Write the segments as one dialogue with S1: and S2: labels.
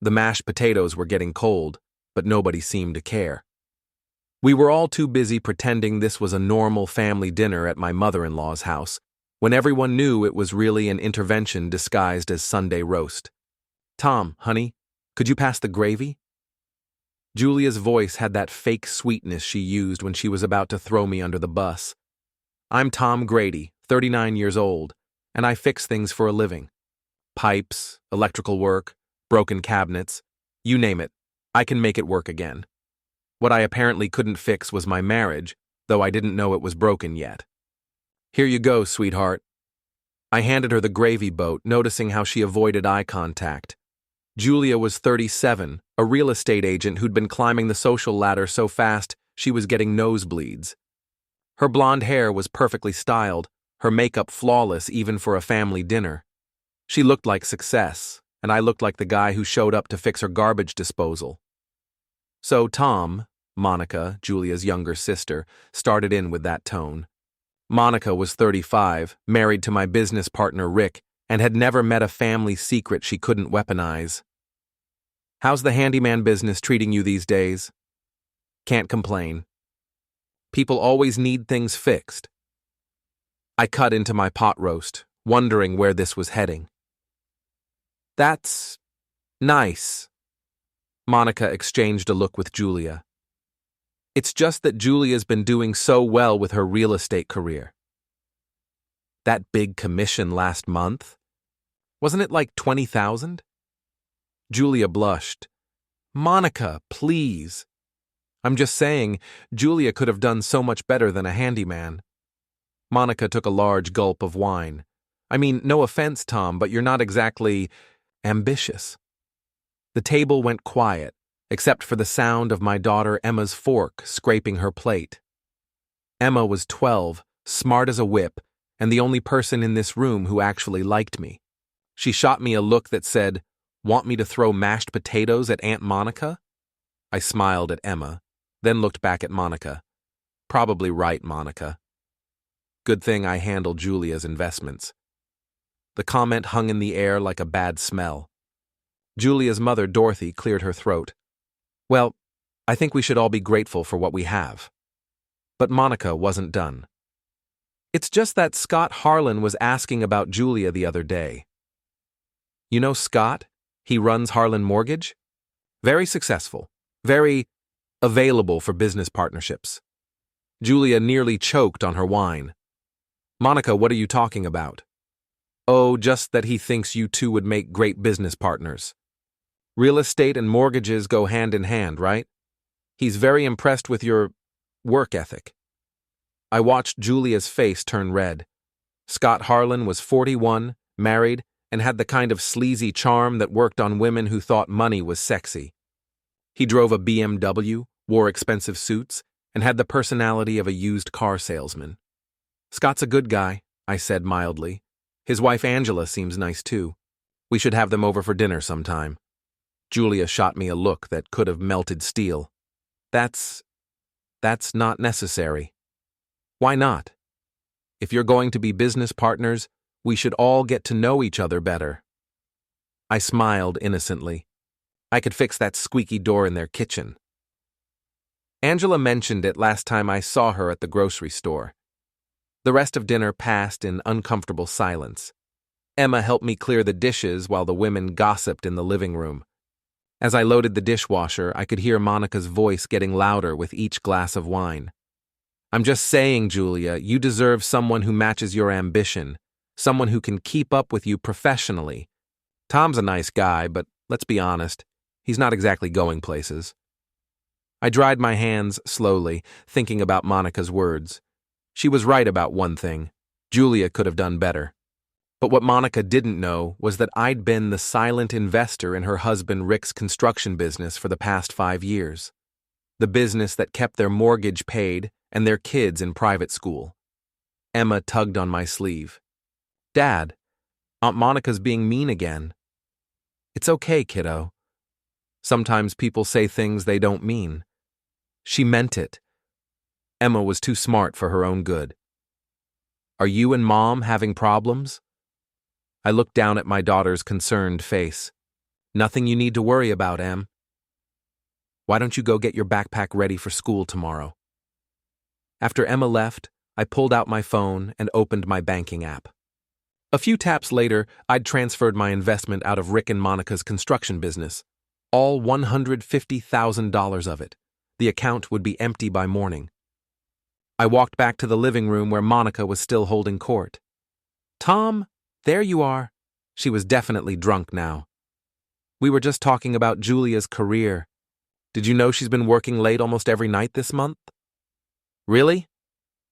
S1: The mashed potatoes were getting cold, but nobody seemed to care. We were all too busy pretending this was a normal family dinner at my mother-in-law's house, when everyone knew it was really an intervention disguised as Sunday roast. "Tom, honey, could you pass the gravy?" Julia's voice had that fake sweetness she used when she was about to throw me under the bus. "I'm Tom Grady, 39 years old, and I fix things for a living. Pipes, electrical work, broken cabinets, you name it, I can make it work again. What I apparently couldn't fix was my marriage, though I didn't know it was broken yet. Here you go, sweetheart." I handed her the gravy boat, noticing how she avoided eye contact. Julia was 37, a real estate agent who'd been climbing the social ladder so fast she was getting nosebleeds. Her blonde hair was perfectly styled, her makeup flawless even for a family dinner. She looked like success, and I looked like the guy who showed up to fix her garbage disposal. So Tom, Monica, Julia's younger sister, started in with that tone. Monica was 35, married to my business partner Rick, and had never met a family secret she couldn't weaponize. "How's the handyman business treating you these days?" "Can't complain. People always need things fixed." I cut into my pot roast, wondering where this was heading. "That's nice." Monica exchanged a look with Julia. "It's just that Julia's been doing so well with her real estate career." "That big commission last month? Wasn't it like 20,000? Julia blushed. "Monica, please. I'm just saying, Julia could have done so much better than a handyman." Monica took a large gulp of wine. "I mean, no offense, Tom, but you're not exactly ambitious." The table went quiet, except for the sound of my daughter Emma's fork scraping her plate. Emma was 12, smart as a whip, and the only person in this room who actually liked me. She shot me a look that said, "Want me to throw mashed potatoes at Aunt Monica?" I smiled at Emma, then looked back at Monica. Probably right, Monica. Good thing I handled Julia's investments. The comment hung in the air like a bad smell. Julia's mother, Dorothy, cleared her throat. "Well, I think we should all be grateful for what we have." But Monica wasn't done. "It's just that Scott Harlan was asking about Julia the other day." "You know Scott? He runs Harlan Mortgage? Very successful, very available for business partnerships." Julia nearly choked on her wine. "Monica, what are you talking about?" "Oh, just that he thinks you two would make great business partners. Real estate and mortgages go hand in hand, right? He's very impressed with your work ethic." I watched Julia's face turn red. Scott Harlan was 41, married, and had the kind of sleazy charm that worked on women who thought money was sexy. He drove a BMW, wore expensive suits, and had the personality of a used car salesman. "Scott's a good guy," I said mildly. "His wife Angela seems nice too. We should have them over for dinner sometime." Julia shot me a look that could have melted steel. That's not necessary." "Why not? If you're going to be business partners, we should all get to know each other better." I smiled innocently. I could fix that squeaky door in their kitchen. Angela mentioned it last time I saw her at the grocery store. The rest of dinner passed in uncomfortable silence. Emma helped me clear the dishes while the women gossiped in the living room. As I loaded the dishwasher, I could hear Monica's voice getting louder with each glass of wine. "I'm just saying, Julia, you deserve someone who matches your ambition, someone who can keep up with you professionally. Tom's a nice guy, but let's be honest, he's not exactly going places." I dried my hands slowly, thinking about Monica's words. She was right about one thing. Julia could have done better. But what Monica didn't know was that I'd been the silent investor in her husband Rick's construction business for the past 5 years. The business that kept their mortgage paid and their kids in private school. Emma tugged on my sleeve. "Dad, Aunt Monica's being mean again." "It's okay, kiddo. Sometimes people say things they don't mean." She meant it. Emma was too smart for her own good. "Are you and Mom having problems?" I looked down at my daughter's concerned face. Nothing you need to worry about, Em. Why don't you go get your backpack ready for school tomorrow? After Emma left, I pulled out my phone and opened my banking app. A few taps later, I'd transferred my investment out of Rick and Monica's construction business. All $150,000 of it. The account would be empty by morning. I walked back to the living room where Monica was still holding court. Tom, there you are. She was definitely drunk now. We were just talking about Julia's career. Did you know she's been working late almost every night this month? Really?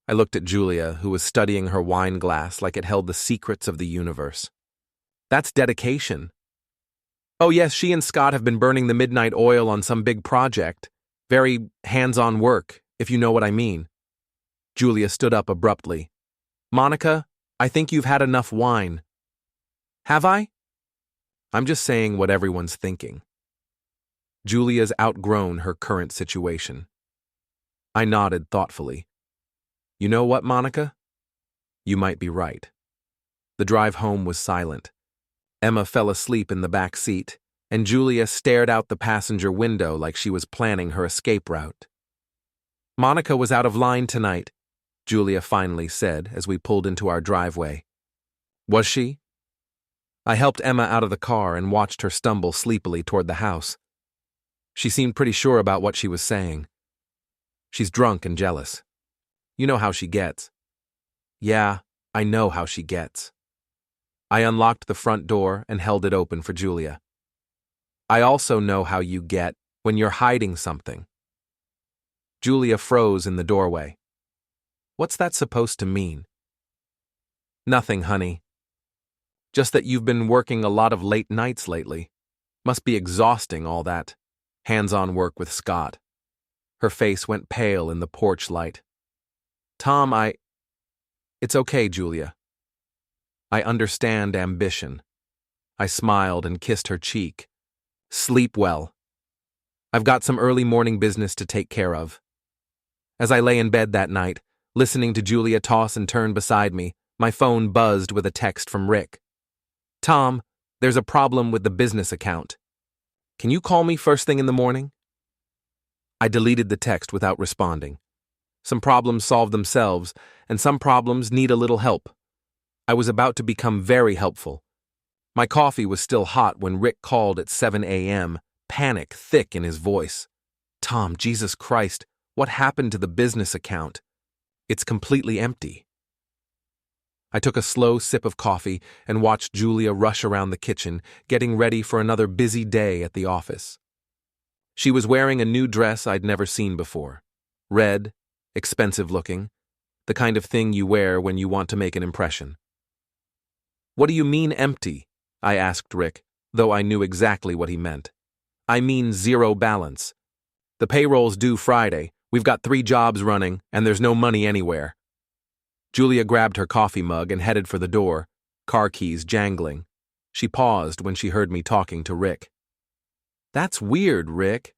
S1: I looked at Julia, who was studying her wine glass like it held the secrets of the universe. That's dedication. Oh yes, she and Scott have been burning the midnight oil on some big project. Very hands-on work, if you know what I mean. Julia stood up abruptly. Monica, I think you've had enough wine. Have I? I'm just saying what everyone's thinking. Julia's outgrown her current situation. I nodded thoughtfully. You know what, Monica? You might be right. The drive home was silent. Emma fell asleep in the back seat, and Julia stared out the passenger window like she was planning her escape route. Monica was out of line tonight, Julia finally said as we pulled into our driveway. Was she? I helped Emma out of the car and watched her stumble sleepily toward the house. She seemed pretty sure about what she was saying. She's drunk and jealous. You know how she gets. Yeah, I know how she gets. I unlocked the front door and held it open for Julia. I also know how you get when you're hiding something. Julia froze in the doorway. What's that supposed to mean? Nothing, honey. Just that you've been working a lot of late nights lately. Must be exhausting, all that hands-on work with Scott. Her face went pale in the porch light. Tom, It's okay, Julia. I understand ambition. I smiled and kissed her cheek. Sleep well. I've got some early morning business to take care of. As I lay in bed that night, listening to Julia toss and turn beside me, my phone buzzed with a text from Rick. Tom, there's a problem with the business account. Can you call me first thing in the morning? I deleted the text without responding. Some problems solve themselves, and some problems need a little help. I was about to become very helpful. My coffee was still hot when Rick called at 7 a.m., panic thick in his voice. Tom, Jesus Christ, what happened to the business account? It's completely empty. I took a slow sip of coffee and watched Julia rush around the kitchen, getting ready for another busy day at the office. She was wearing a new dress I'd never seen before. Red, expensive looking, the kind of thing you wear when you want to make an impression. What do you mean empty? I asked Rick, though I knew exactly what he meant. I mean zero balance. The payroll's due Friday, we've got 3 jobs running, and there's no money anywhere. Julia grabbed her coffee mug and headed for the door, car keys jangling. She paused when she heard me talking to Rick. That's weird, Rick.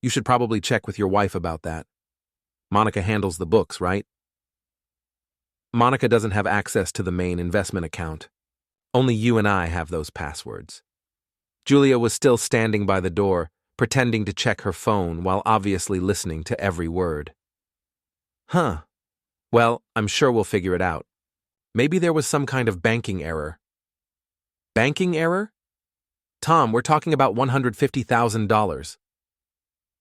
S1: You should probably check with your wife about that. Monica handles the books, right? Monica doesn't have access to the main investment account. Only you and I have those passwords. Julia was still standing by the door, pretending to check her phone while obviously listening to every word. Huh. Well, I'm sure we'll figure it out. Maybe there was some kind of banking error. Banking error? Tom, we're talking about $150,000.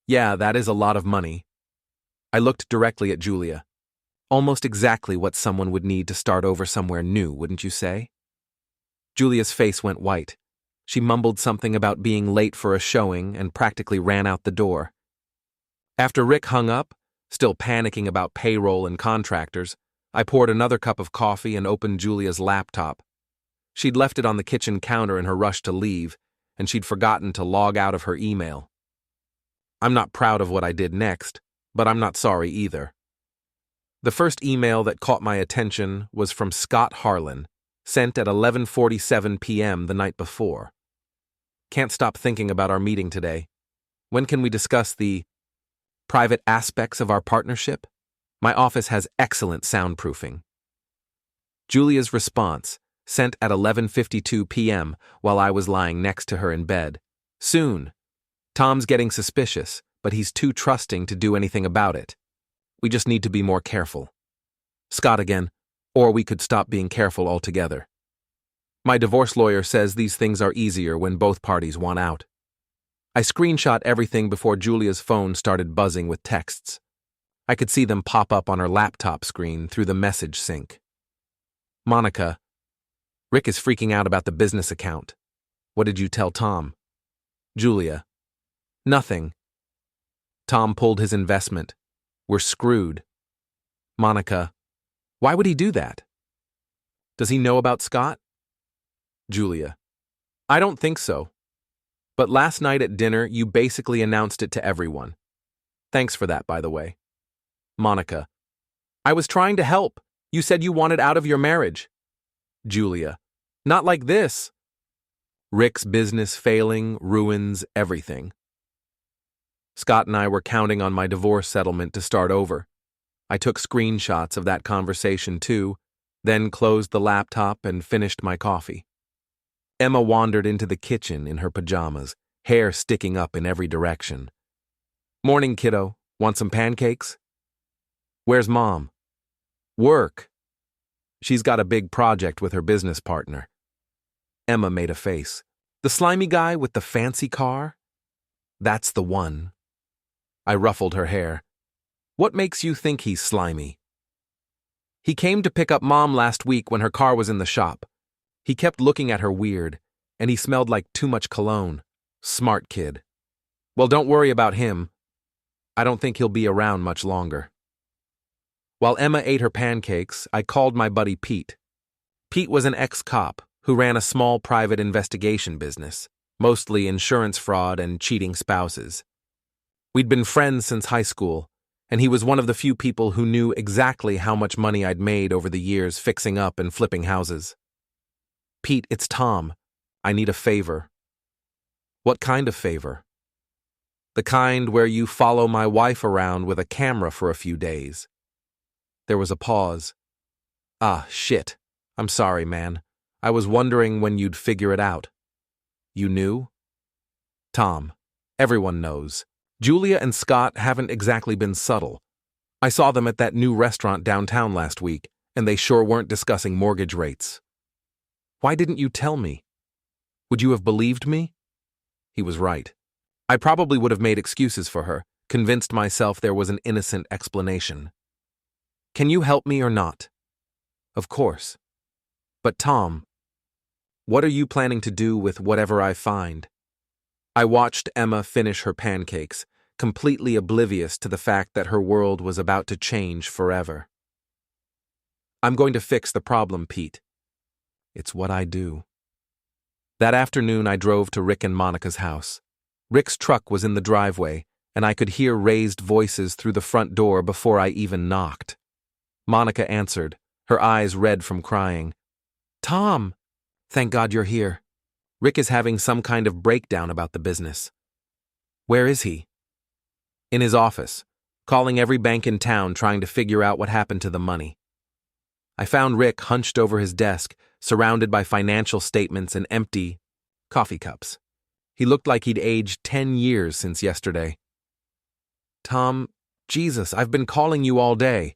S1: Yeah, that is a lot of money. I looked directly at Julia. Almost exactly what someone would need to start over somewhere new, wouldn't you say? Julia's face went white. She mumbled something about being late for a showing and practically ran out the door. After Rick hung up, still panicking about payroll and contractors, I poured another cup of coffee and opened Julia's laptop. She'd left it on the kitchen counter in her rush to leave, and she'd forgotten to log out of her email. I'm not proud of what I did next, but I'm not sorry either. The first email that caught my attention was from Scott Harlan, sent at 11:47 p.m. the night before. Can't stop thinking about our meeting today. When can we discuss the private aspects of our partnership? My office has excellent soundproofing. Julia's response, sent at 11:52 p.m. while I was lying next to her in bed, Soon. Tom's getting suspicious, but he's too trusting to do anything about it. We just need to be more careful. Scott again, or we could stop being careful altogether. My divorce lawyer says these things are easier when both parties want out. I screenshot everything before Julia's phone started buzzing with texts. I could see them pop up on her laptop screen through the message sync. Monica, Rick is freaking out about the business account. What did you tell Tom? Julia, nothing. Tom pulled his investment. We're screwed. Monica, why would he do that? Does he know about Scott? Julia, I don't think so. But last night at dinner, you basically announced it to everyone. Thanks for that, by the way. Monica, I was trying to help. You said you wanted out of your marriage. Julia, not like this. Rick's business failing ruins everything. Scott and I were counting on my divorce settlement to start over. I took screenshots of that conversation too, then closed the laptop and finished my coffee. Emma wandered into the kitchen in her pajamas, hair sticking up in every direction. Morning, kiddo. Want some pancakes? Where's Mom? Work. She's got a big project with her business partner. Emma made a face. The slimy guy with the fancy car? That's the one. I ruffled her hair. What makes you think he's slimy? He came to pick up Mom last week when her car was in the shop. He kept looking at her weird, and he smelled like too much cologne. Smart kid. Well, don't worry about him. I don't think he'll be around much longer. While Emma ate her pancakes, I called my buddy Pete. Pete was an ex-cop who ran a small private investigation business, mostly insurance fraud and cheating spouses. We'd been friends since high school, and he was one of the few people who knew exactly how much money I'd made over the years fixing up and flipping houses. Pete, it's Tom. I need a favor. What kind of favor? The kind where you follow my wife around with a camera for a few days. There was a pause. Ah, shit. I'm sorry, man. I was wondering when you'd figure it out. You knew? Tom, everyone knows. Julia and Scott haven't exactly been subtle. I saw them at that new restaurant downtown last week, and they sure weren't discussing mortgage rates. Why didn't you tell me? Would you have believed me? He was right. I probably would have made excuses for her, convinced myself there was an innocent explanation. Can you help me or not? Of course. But Tom, what are you planning to do with whatever I find? I watched Emma finish her pancakes, completely oblivious to the fact that her world was about to change forever. I'm going to fix the problem, Pete. It's what I do. That afternoon, I drove to Rick and Monica's house. Rick's truck was in the driveway, and I could hear raised voices through the front door before I even knocked. Monica answered, her eyes red from crying. Tom! Thank God you're here. Rick is having some kind of breakdown about the business. Where is he? In his office, calling every bank in town trying to figure out what happened to the money. I found Rick hunched over his desk, surrounded by financial statements and empty coffee cups. He looked like he'd aged 10 years since yesterday. Tom, Jesus, I've been calling you all day.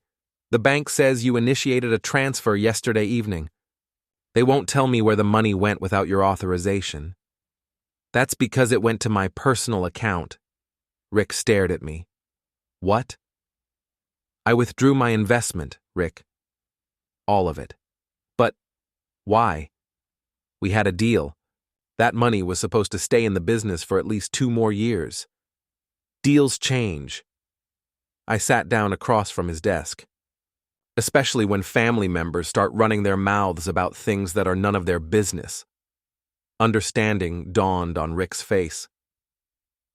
S1: The bank says you initiated a transfer yesterday evening. They won't tell me where the money went without your authorization. That's because it went to my personal account. Rick stared at me. What? I withdrew my investment, Rick. All of it. But why? We had a deal. That money was supposed to stay in the business for at least 2 more years. Deals change. I sat down across from his desk. Especially when family members start running their mouths about things that are none of their business. Understanding dawned on Rick's face.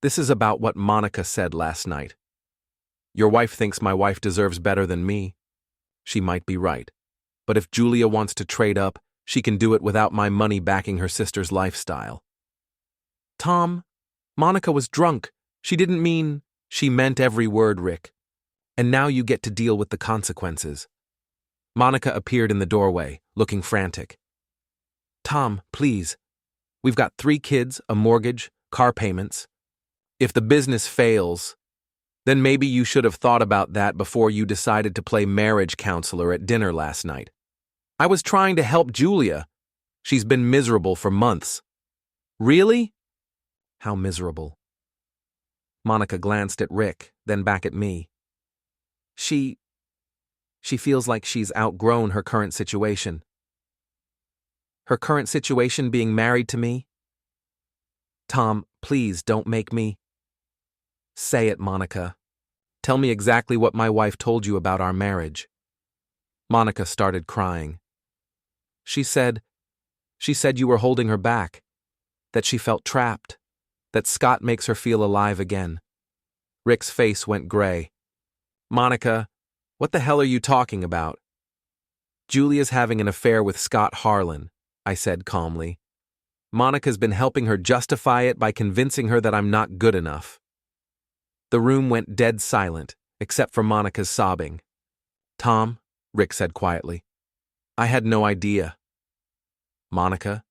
S1: This is about what Monica said last night. Your wife thinks my wife deserves better than me. She might be right. But if Julia wants to trade up, she can do it without my money backing her sister's lifestyle. Tom, Monica was drunk. She didn't mean... She meant every word, Rick. And now you get to deal with the consequences. Monica appeared in the doorway, looking frantic. Tom, please. We've got 3 kids, a mortgage, car payments. If the business fails, then maybe you should have thought about that before you decided to play marriage counselor at dinner last night. I was trying to help Julia. She's been miserable for months. Really? How miserable? Monica glanced at Rick, then back at me. She feels like she's outgrown her current situation. Her current situation being married to me? Tom, please don't make me. Say it, Monica. Tell me exactly what my wife told you about our marriage. Monica started crying. She said you were holding her back, that she felt trapped, that Scott makes her feel alive again. Rick's face went gray. Monica, what the hell are you talking about? Julia's having an affair with Scott Harlan, I said calmly. Monica's been helping her justify it by convincing her that I'm not good enough. The room went dead silent, except for Monica's sobbing. Tom, Rick said quietly, I had no idea. Monica,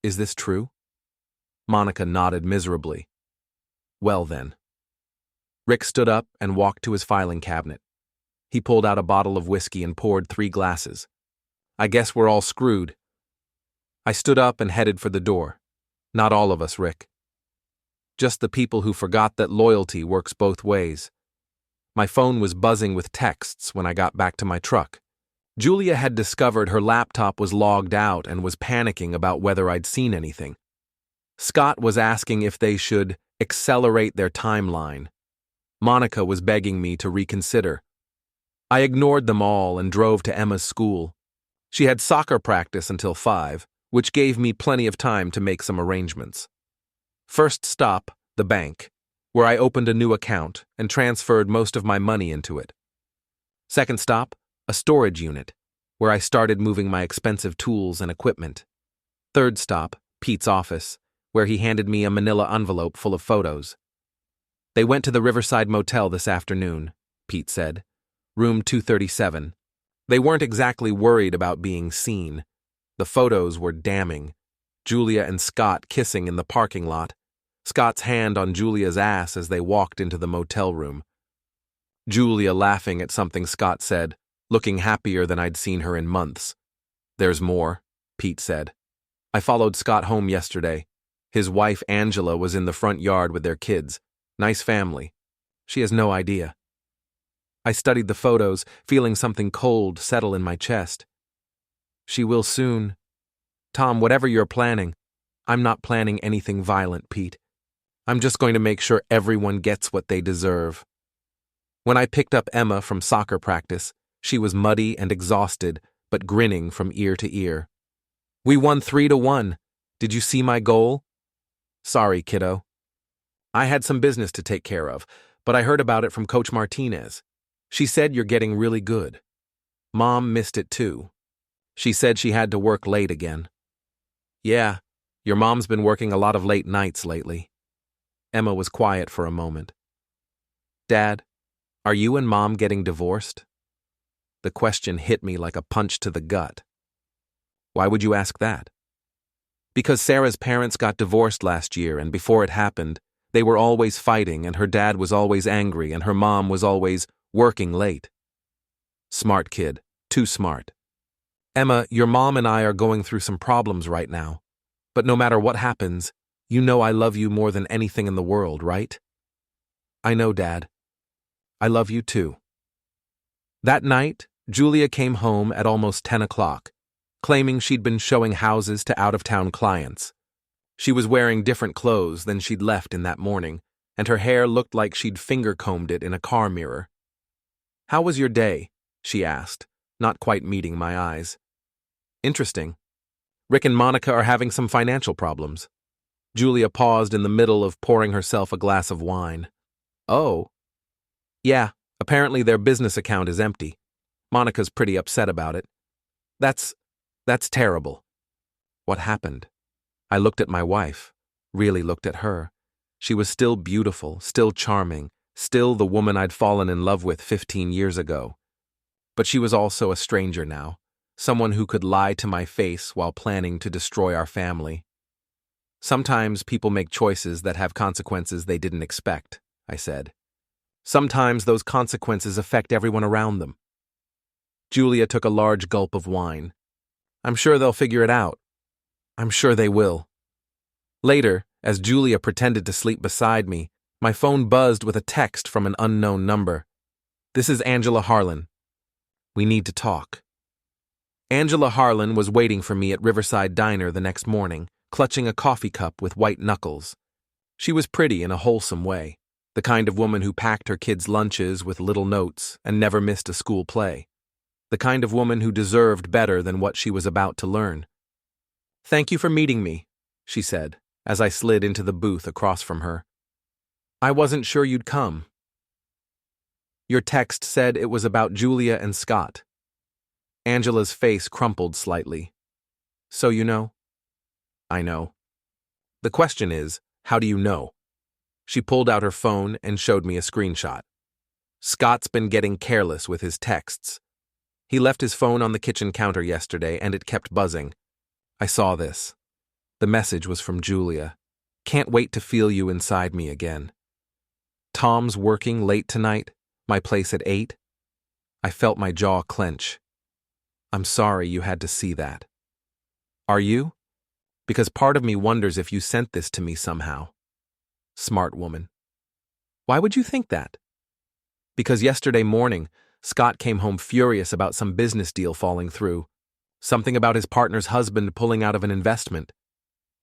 S1: is this true? Monica nodded miserably. Well then. Rick stood up and walked to his filing cabinet. He pulled out a bottle of whiskey and poured 3 glasses. I guess we're all screwed. I stood up and headed for the door. Not all of us, Rick. Just the people who forgot that loyalty works both ways. My phone was buzzing with texts when I got back to my truck. Julia had discovered her laptop was logged out and was panicking about whether I'd seen anything. Scott was asking if they should accelerate their timeline. Monica was begging me to reconsider. I ignored them all and drove to Emma's school. She had soccer practice until 5, which gave me plenty of time to make some arrangements. First stop, the bank, where I opened a new account and transferred most of my money into it. Second stop, a storage unit, where I started moving my expensive tools and equipment. Third stop, Pete's office, where he handed me a manila envelope full of photos. They went to the Riverside Motel this afternoon, Pete said. Room 237. They weren't exactly worried about being seen. The photos were damning. Julia and Scott kissing in the parking lot. Scott's hand on Julia's ass as they walked into the motel room. Julia laughing at something Scott said, looking happier than I'd seen her in months. There's more, Pete said. I followed Scott home yesterday. His wife Angela was in the front yard with their kids. Nice family. She has no idea. I studied the photos, feeling something cold settle in my chest. She will soon. Tom, whatever you're planning, I'm not planning anything violent, Pete. I'm just going to make sure everyone gets what they deserve. When I picked up Emma from soccer practice, she was muddy and exhausted, but grinning from ear to ear. We won 3-1. Did you see my goal? Sorry, kiddo. I had some business to take care of, but I heard about it from Coach Martinez. She said you're getting really good. Mom missed it too. She said she had to work late again. Yeah, your mom's been working a lot of late nights lately. Emma was quiet for a moment. Dad, are you and Mom getting divorced? The question hit me like a punch to the gut. Why would you ask that? Because Sarah's parents got divorced last year, and before it happened, they were always fighting, and her dad was always angry, and her mom was always working late. Smart kid, too smart. Emma, your mom and I are going through some problems right now, but no matter what happens, you know I love you more than anything in the world, right? I know, Dad. I love you too. That night, Julia came home at almost 10 o'clock, claiming she'd been showing houses to out-of-town clients. She was wearing different clothes than she'd left in that morning, and her hair looked like she'd finger-combed it in a car mirror. How was your day? She asked, not quite meeting my eyes. Interesting. Rick and Monica are having some financial problems. Julia paused in the middle of pouring herself a glass of wine. Oh. Yeah, apparently their business account is empty. Monica's pretty upset about it. That's terrible. What happened? I looked at my wife, really looked at her. She was still beautiful, still charming, still the woman I'd fallen in love with 15 years ago. But she was also a stranger now, someone who could lie to my face while planning to destroy our family. Sometimes people make choices that have consequences they didn't expect, I said. Sometimes those consequences affect everyone around them. Julia took a large gulp of wine. I'm sure they'll figure it out. I'm sure they will. Later, as Julia pretended to sleep beside me, my phone buzzed with a text from an unknown number. This is Angela Harlan. We need to talk. Angela Harlan was waiting for me at Riverside Diner the next morning, clutching a coffee cup with white knuckles. She was pretty in a wholesome way, the kind of woman who packed her kids' lunches with little notes and never missed a school play. The kind of woman who deserved better than what she was about to learn. Thank you for meeting me, she said, as I slid into the booth across from her. I wasn't sure you'd come. Your text said it was about Julia and Scott. Angela's face crumpled slightly. So you know? I know. The question is, how do you know? She pulled out her phone and showed me a screenshot. Scott's been getting careless with his texts. He left his phone on the kitchen counter yesterday and it kept buzzing. I saw this. The message was from Julia. Can't wait to feel you inside me again. Tom's working late tonight, my place at 8. I felt my jaw clench. I'm sorry you had to see that. Are you? Because part of me wonders if you sent this to me somehow. Smart woman. Why would you think that? Because yesterday morning, Scott came home furious about some business deal falling through. Something about his partner's husband pulling out of an investment.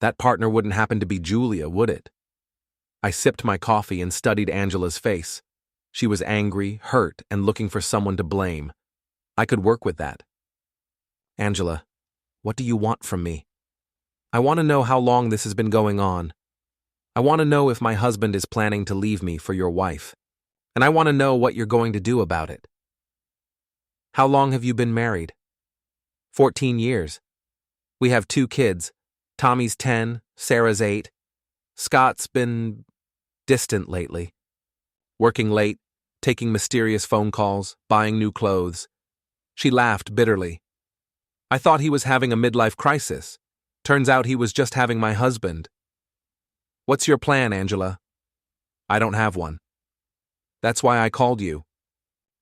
S1: That partner wouldn't happen to be Julia, would it? I sipped my coffee and studied Angela's face. She was angry, hurt, and looking for someone to blame. I could work with that. Angela, what do you want from me? I want to know how long this has been going on. I want to know if my husband is planning to leave me for your wife. And I want to know what you're going to do about it. How long have you been married? 14 years. We have 2 kids. Tommy's 10, Sarah's 8. Scott's been distant lately. Working late, taking mysterious phone calls, buying new clothes. She laughed bitterly. I thought he was having a midlife crisis. Turns out he was just having my husband. What's your plan, Angela? I don't have one. That's why I called you.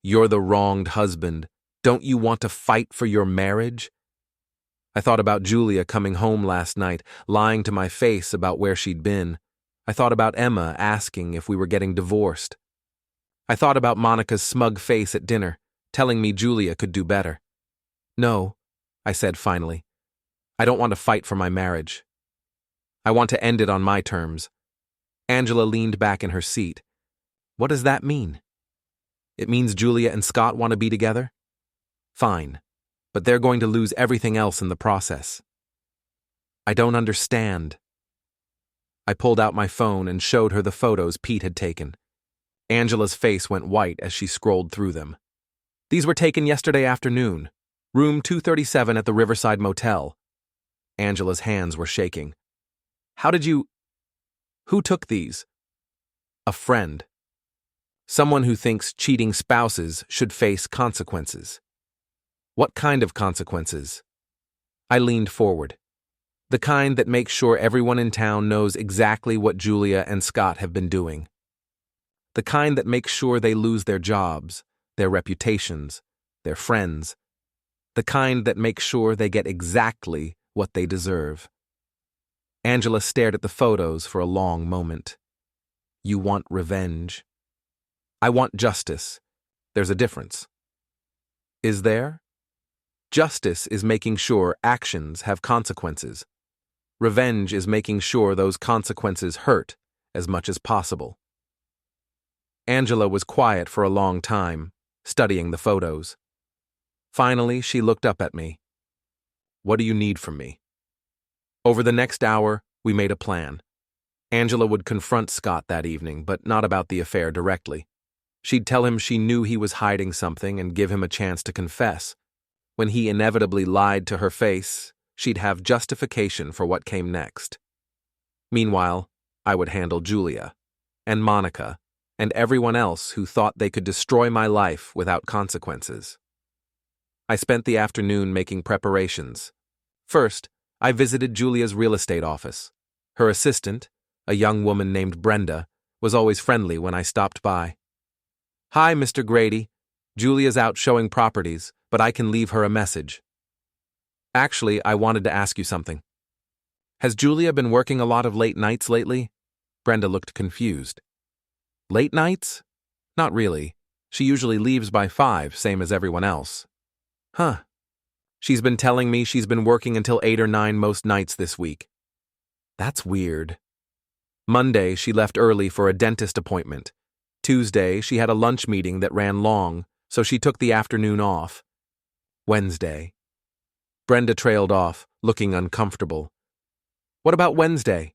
S1: You're the wronged husband. Don't you want to fight for your marriage? I thought about Julia coming home last night, lying to my face about where she'd been. I thought about Emma asking if we were getting divorced. I thought about Monica's smug face at dinner, telling me Julia could do better. No, I said finally. I don't want to fight for my marriage. I want to end it on my terms. Angela leaned back in her seat. What does that mean? It means Julia and Scott want to be together? Fine, but they're going to lose everything else in the process. I don't understand. I pulled out my phone and showed her the photos Pete had taken. Angela's face went white as she scrolled through them. These were taken yesterday afternoon. Room 237 at the Riverside Motel. Angela's hands were shaking. How did you... Who took these? A friend. Someone who thinks cheating spouses should face consequences. What kind of consequences? I leaned forward. The kind that makes sure everyone in town knows exactly what Julia and Scott have been doing. The kind that makes sure they lose their jobs, their reputations, their friends. The kind that makes sure they get exactly what they deserve. Angela stared at the photos for a long moment. You want revenge. I want justice. There's a difference. Is there? Justice is making sure actions have consequences. Revenge is making sure those consequences hurt as much as possible. Angela was quiet for a long time, studying the photos. Finally, she looked up at me. What do you need from me? Over the next hour, we made a plan. Angela would confront Scott that evening, but not about the affair directly. She'd tell him she knew he was hiding something and give him a chance to confess. When he inevitably lied to her face, she'd have justification for what came next. Meanwhile, I would handle Julia, and Monica, and everyone else who thought they could destroy my life without consequences. I spent the afternoon making preparations. First, I visited Julia's real estate office. Her assistant, a young woman named Brenda, was always friendly when I stopped by. "Hi, Mr. Grady. Julia's out showing properties, but I can leave her a message." "Actually, I wanted to ask you something. Has Julia been working a lot of late nights lately?" Brenda looked confused. "Late nights? Not really. She usually leaves by 5, same as everyone else." "Huh. She's been telling me she's been working until 8 or 9 most nights this week." "That's weird." Monday, she left early for a dentist appointment. Tuesday, she had a lunch meeting that ran long, so she took the afternoon off. Wednesday. Brenda trailed off, looking uncomfortable. "What about Wednesday?"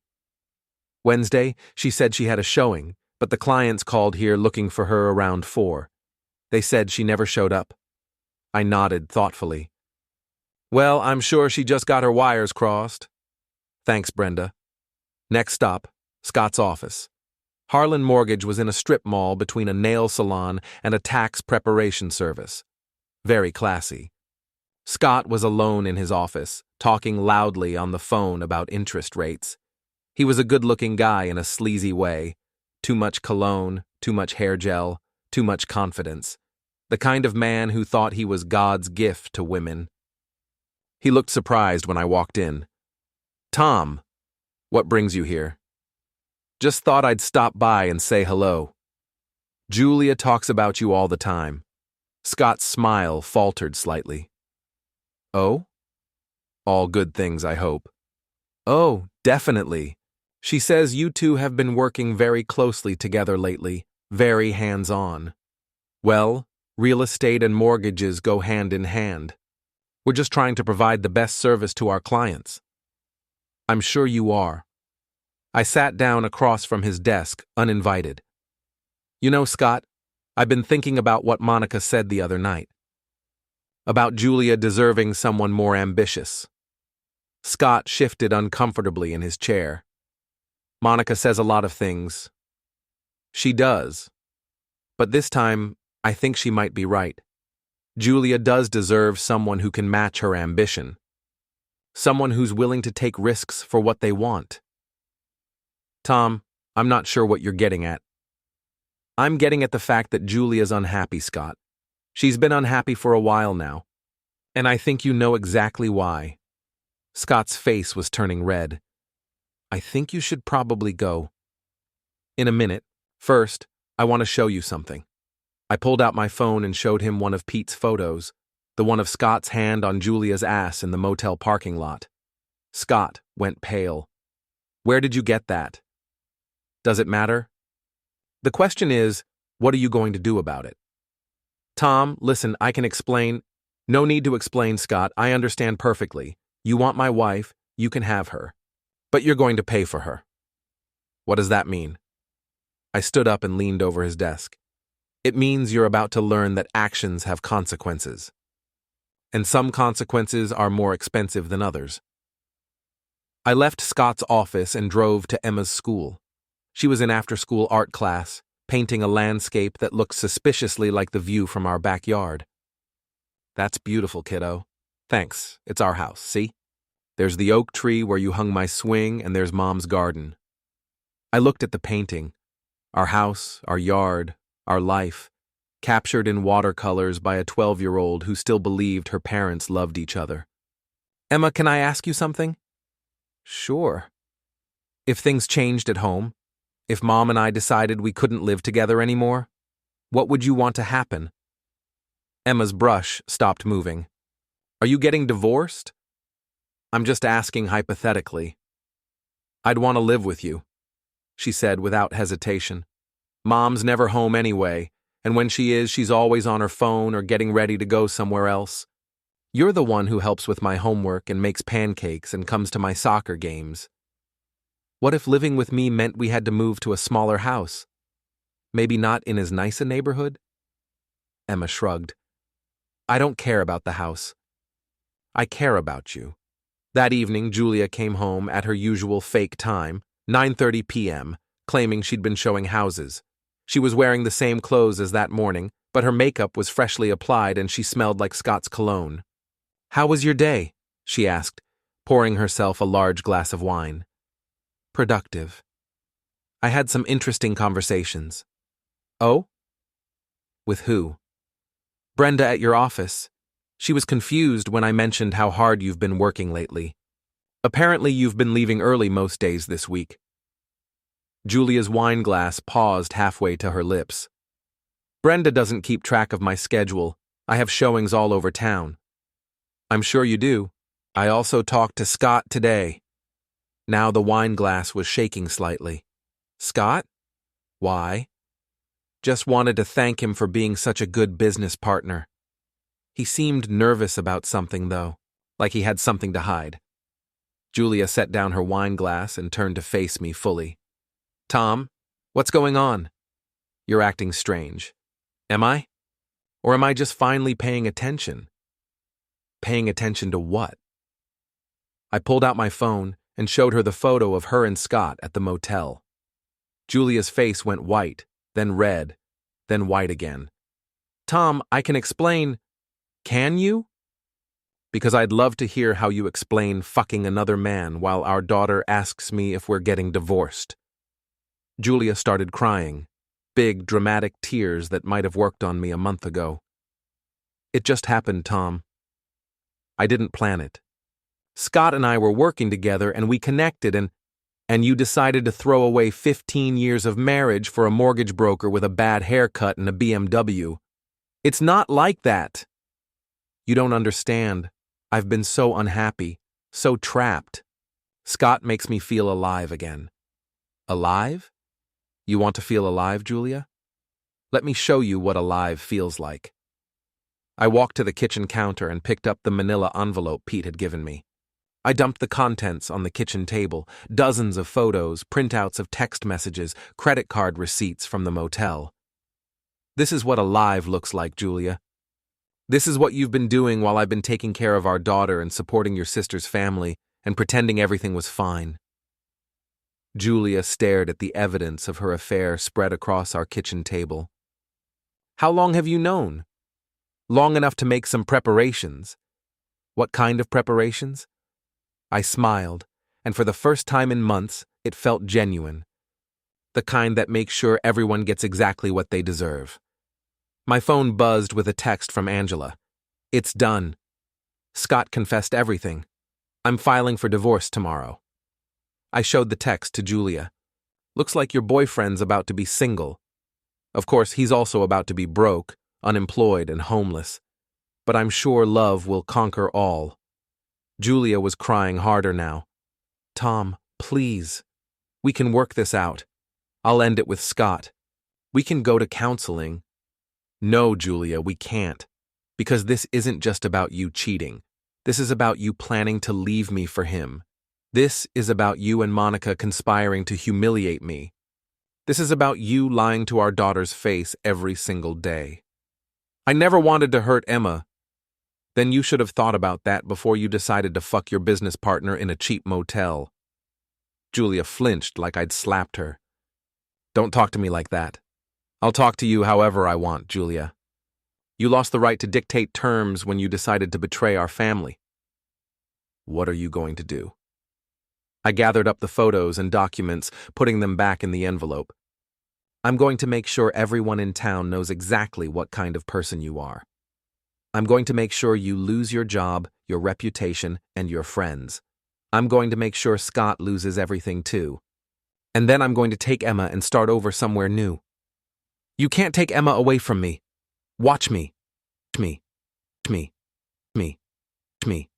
S1: "Wednesday, she said she had a showing, but the clients called here looking for her around 4. They said she never showed up." I nodded thoughtfully. "Well, I'm sure she just got her wires crossed." "Thanks, Brenda." Next stop, Scott's office. Harlan Mortgage was in a strip mall between a nail salon and a tax preparation service. Very classy. Scott was alone in his office, talking loudly on the phone about interest rates. He was a good-looking guy in a sleazy way. Too much cologne, too much hair gel, too much confidence. The kind of man who thought he was God's gift to women. He looked surprised when I walked in. "Tom, what brings you here?" "Just thought I'd stop by and say hello. Julia talks about you all the time." Scott's smile faltered slightly. "Oh? All good things, I hope." "Oh, definitely. She says you two have been working very closely together lately, very hands-on." "Well, real estate and mortgages go hand in hand. We're just trying to provide the best service to our clients." "I'm sure you are." I sat down across from his desk, uninvited. "You know, Scott, I've been thinking about what Monica said the other night. About Julia deserving someone more ambitious." Scott shifted uncomfortably in his chair. "Monica says a lot of things." "She does. But this time, I think she might be right. Julia does deserve someone who can match her ambition. Someone who's willing to take risks for what they want." "Tom, I'm not sure what you're getting at." "I'm getting at the fact that Julia's unhappy, Scott. She's been unhappy for a while now. And I think you know exactly why." Scott's face was turning red. "I think you should probably go." "In a minute. First, I want to show you something." I pulled out my phone and showed him one of Pete's photos, the one of Scott's hand on Julia's ass in the motel parking lot. Scott went pale. "Where did you get that?" "Does it matter?" "The question is, what are you going to do about it?" "Tom, listen, I can explain." "No need to explain, Scott. I understand perfectly. You want my wife, you can have her. But you're going to pay for her." "What does that mean?" I stood up and leaned over his desk. "It means you're about to learn that actions have consequences. And some consequences are more expensive than others." I left Scott's office and drove to Emma's school. She was in after-school art class, painting a landscape that looked suspiciously like the view from our backyard. "That's beautiful, kiddo. Thanks, it's our house, see? There's the oak tree where you hung my swing, and there's Mom's garden." I looked at the painting. Our house, our yard, our life, captured in watercolors by a 12-year-old who still believed her parents loved each other. "Emma, can I ask you something?" "Sure." "If things changed at home, if Mom and I decided we couldn't live together anymore, what would you want to happen?" Emma's brush stopped moving. "Are you getting divorced?" "I'm just asking hypothetically." "I'd want to live with you," she said without hesitation. "Mom's never home anyway, and when she is, she's always on her phone or getting ready to go somewhere else. You're the one who helps with my homework and makes pancakes and comes to my soccer games. What if living with me meant we had to move to a smaller house? Maybe not in as nice a neighborhood?" Emma shrugged. "I don't care about the house. I care about you." That evening, Julia came home at her usual fake time, 9:30 p.m., claiming she'd been showing houses. She was wearing the same clothes as that morning, but her makeup was freshly applied and she smelled like Scott's cologne. "How was your day?" she asked, pouring herself a large glass of wine. Productive. I had some interesting conversations. Oh? With who? Brenda at your office. She was confused when I mentioned how hard you've been working lately. Apparently you've been leaving early most days this week. Julia's wine glass paused halfway to her lips. Brenda doesn't keep track of my schedule. I have showings all over town. I'm sure you do. I also talked to Scott today. Now the wine glass was shaking slightly. Scott? Why? Just wanted to thank him for being such a good business partner. He seemed nervous about something, though, like he had something to hide. Julia set down her wine glass and turned to face me fully. Tom, what's going on? You're acting strange. Am I? Or am I just finally paying attention? Paying attention to what? I pulled out my phone and showed her the photo of her and Scott at the motel. Julia's face went white, then red, then white again. Tom, I can explain. Can you? Because I'd love to hear how you explain fucking another man while our daughter asks me if we're getting divorced. Julia started crying, big, dramatic tears that might have worked on me a month ago. It just happened, Tom. I didn't plan it. Scott and I were working together and we connected and you decided to throw away 15 years of marriage for a mortgage broker with a bad haircut and a BMW. It's not like that. You don't understand. I've been so unhappy, so trapped. Scott makes me feel alive again. Alive? You want to feel alive, Julia? Let me show you what alive feels like. I walked to the kitchen counter and picked up the manila envelope Pete had given me. I dumped the contents on the kitchen table, dozens of photos, printouts of text messages, credit card receipts from the motel. This is what alive looks like, Julia. This is what you've been doing while I've been taking care of our daughter and supporting your sister's family and pretending everything was fine. Julia stared at the evidence of her affair spread across our kitchen table. How long have you known? Long enough to make some preparations. What kind of preparations? I smiled, and for the first time in months, it felt genuine. The kind that makes sure everyone gets exactly what they deserve. My phone buzzed with a text from Angela. It's done. Scott confessed everything. I'm filing for divorce tomorrow. I showed the text to Julia. Looks like your boyfriend's about to be single. Of course, he's also about to be broke, unemployed, and homeless. But I'm sure love will conquer all. Julia was crying harder now. Tom, please. We can work this out. I'll end it with Scott. We can go to counseling. No, Julia, we can't. Because this isn't just about you cheating. This is about you planning to leave me for him. This is about you and Monica conspiring to humiliate me. This is about you lying to our daughter's face every single day. I never wanted to hurt Emma. Then you should have thought about that before you decided to fuck your business partner in a cheap motel. Julia flinched like I'd slapped her. Don't talk to me like that. I'll talk to you however I want, Julia. You lost the right to dictate terms when you decided to betray our family. What are you going to do? I gathered up the photos and documents, putting them back in the envelope. I'm going to make sure everyone in town knows exactly what kind of person you are. I'm going to make sure you lose your job, your reputation, and your friends. I'm going to make sure Scott loses everything too. And then I'm going to take Emma and start over somewhere new. You can't take Emma away from me. Watch me. Me.